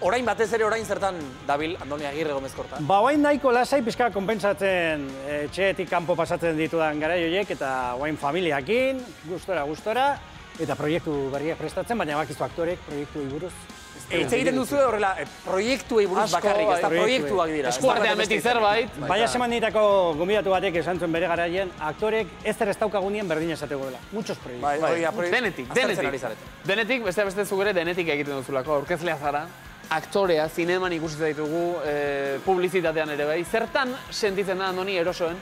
orain batez ere orain zertan dabil Andoni Agirre Gomezkorta? Ba, orain nahiko lasai pixka konpentsatzen etxeetik kanpo pasatzen ditudan garai horiek eta orain familiakin, gustora, eta proiektu berriak prestatzen, baina bakizu aktorek proiektu buruz. Hitz egiten duzu horrela, proiektuei buruz bakarrik, ez da proiektuak dira. Eskuartean beti zerbait. Baina semanitako gonbidatu batek esan zuen bere garaien, aktorek ez zer ez daukagunien berdin esateko dela. Muchos proiektu. Denetik, beste zugere denetik egiten duzulako, aurkezlea zara. Aktorea, zineman ikusi zaitugu, publizitatean ere bai. Zertan sentitzen da Andoni erosoen?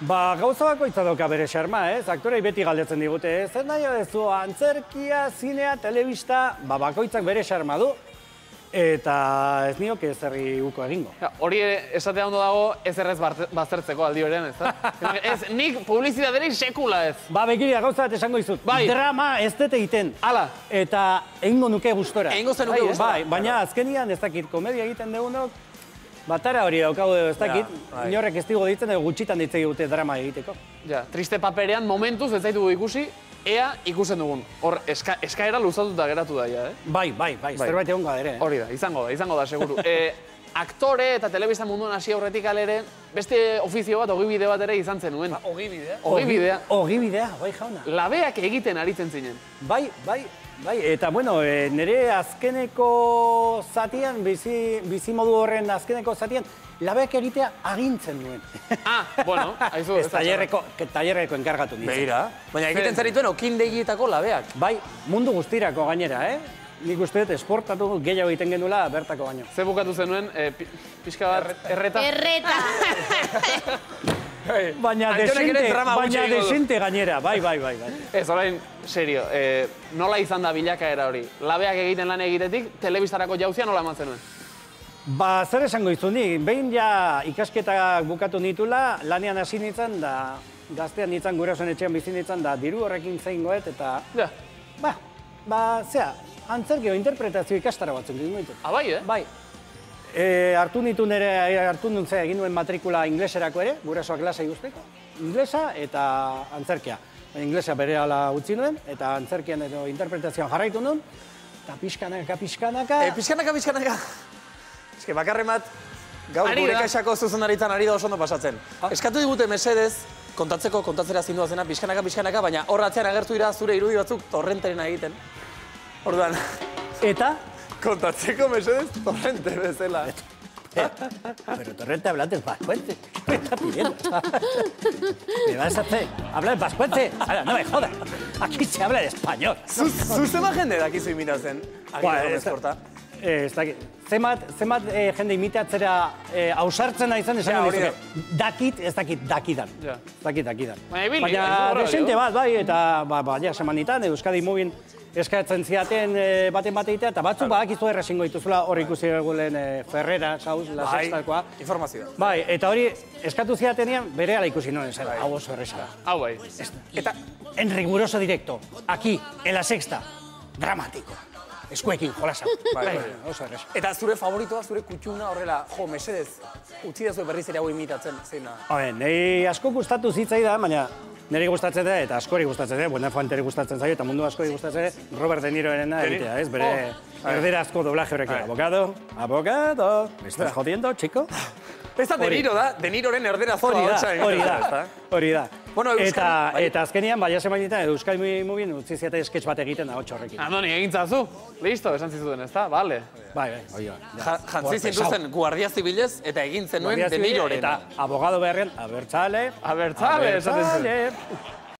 Ba, gauza bakoitza dauka bere xarma, ez? Aktorei beti galdetzen digute, zer nahi duzu, antzerkia, zinea, telebista, ba, bakoitzak bere xarma du, eta ez nioke ezerri uko egingo. Hori esatea ondo dago, ez errez baztertzeko aldi horren, ez da? Ez, nik publizitaterik sekula ez. Ba, begiria, gauza bat esango dizut. Drama ez dut egiten. Hala. Eta egingo nuke gustora. Egingo zen nuke gustora. Bai, baina azkenian ez dakit, komedia egiten dugunok, batara hori daukagu ez dakit, inorrek ez digo ditzen, edo gutxitan ditzei dute drama egiteko. Ja, triste paperean momentuz ez zaitugu ikusi, ea ikusen dugun. Hor, eskaera luzatuta geratu da, ja, eh? Bai, zerbait egon ere. Hori da, izango da, seguru. Aktore eta telebista munduan hasi aurretik alere, beste ofizio bat, ogibide bat ere izan zenuen. Ogibidea? Ogibidea, bai jauna. Labeak egiten aritzen zinen. Bai, eta bueno, nire azkeneko zatian, bizimodu horren azkeneko zatian, labeak egitea agintzen nuen. Bueno, haizu. Ez tailerreko enkargatu nintzen. Begira, baina egiten zarituen okindegietako labeak. Bai, mundu guztirako gainera, Nik uste dut esportatu gehiago egiten genuela bertako baino. Ze bukatu zenuen, pixka bat, erreta? Erreta! Baina desente gainera, bai. Ez, orain, serio, nola izan da bilakaera hori? Labeak egiten lan egitetik, telebistarako jauzia nola eman zenuen? Ba, zer esango izunik, behin ja ikasketak bukatu nitula, lanean hasi nintzen, da gaztean nintzen gurasoen etxean bizi nintzen, da diru horrekin zein goet, eta... Zea, antzerkio interpretazio ikastara batzuk egin goetu. Bai, Bai. Hartu nun egin nuen matrikula ingleserako ere, gurasoak lasai guzteko. Inglesa eta antzerkia. Inglesa bere ala utzi nuen, eta antzerkian edo interpretazioan jarraitu nuen, eta pixkanaka. Pixkanaka. Eske, bakarren bat, gaur gure kaixako zuzendaritzan ari da oso ondo pasatzen. Eskatu digute mesedez, kontatzera zindua zena, pixkanaka, baina hor atzean agertu dira zure irudi batzuk torrenterena egiten. Orduan... Eta? Kontatzeko mesedez torrente bezala. Pero torrente hablando en vascuence. Me está pidiendo. Me vas a hacer hablar en vascuence. Ahora, no me jodas. Aquí se habla en español. Zuzema jende dakizu imitatzen, Agirre Gomezkorta? Ez dakit. Zemat jende imitatzera ausartzen naizan esan dizuke. Dakit, ez dakit, dakidan. Baina desente bat, bai, eta baina semanitan, Euskadi Movien eskatzen ziaten baten egitea, eta batzuk badakizu errezingo dituzula hor ikusi egulen Ferrera, Sauz, La Sextakoa. Informazioa. Bai, eta hori eskatu ziatenean bere ala ikusi noen zela, hau oso erreza. Hau bai. Eta en riguroso directo, aquí, en La Sexta, dramático. Eskuekin, jolasa. Oso erreza. Eta zure favoritoa, zure kutxuna horrela, mesedez, utzi da zuen berriz ere hau imitatzen, zein da? Nei asko gustatu zitzaidan, baina niri gustatzen da, eta askori gustatzen da, Buenafuenteri gustatzen zaio, eta mundu askori gustatzen da, Robert De Niroena egitea, ez? Bere erderazko doblaje horrekin. Abogado, me estás jodiendo, chico? Ez da De Niro da, De Niroren erderazkoa. Hori da. Eta azkenian, baina semanitan, Euskadi Movien utzi ziate sketch bat egiten da, Andoni, Andoni, egintzazu? Listo, esan zizuten, ez da? Bale. Bai, hori da. Jantzi zintuzten Guardia Zibilez eta egin zenuen De Niroren. Eta abogado beharrean, abertzale, esaten zen.